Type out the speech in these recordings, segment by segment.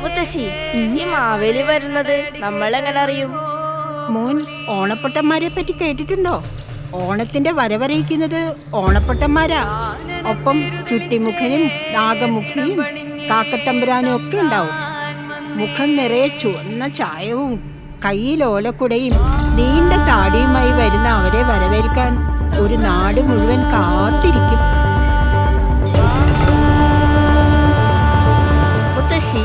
മുത്തശ്ശി, ഈ മാവേലി വരുന്നത് നമ്മൾ എങ്ങനെ അറിയും? മോൻ ഓണപ്പൊട്ടന്മാരെ പറ്റി കേട്ടിട്ടുണ്ടോ? ഓണത്തിന്റെ വരവറിയിക്കുന്നത് ഓണപ്പൊട്ടന്മാരാ. ഒപ്പം ചുട്ടിമുഖനും നാഗമുഖിയും കാക്കത്തമ്പുരാനും ഒക്കെ ഉണ്ടാവും. മുഖം നിറയെ ചുവന്ന ചായവും കയ്യിൽ ഓലക്കുടയും നീണ്ട താടിയുമായി വരുന്ന അവരെ വരവേൽക്കാൻ ഒരു നാട് മുഴുവൻ കാത്തിരിക്കും. മുത്തശ്ശി,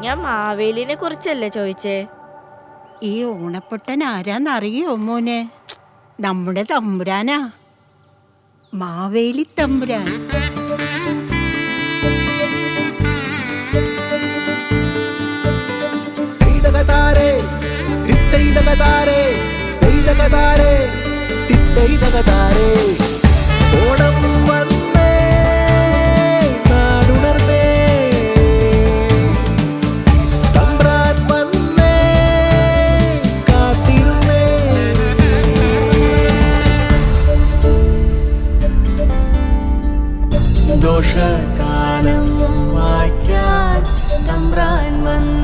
ഞാൻ മാവേലിനെ കുറിച്ചല്ലേ ചോദിച്ചേ? ഈ ഓണപ്പൊട്ടൻ ആരാന്നറിയോ മോനെ? നമ്മുടെ തമ്പുരാനാ, മാവേലി തമ്പുരാൻ. ഓണം വന്നേ നാടുണർന്നേ, തമ്പ്രാൻ വന്നേ കാത്തിരുന്നേ. ദോഷകാലം വായിക്കാൻ തമ്പ്രാൻ വന്നേ.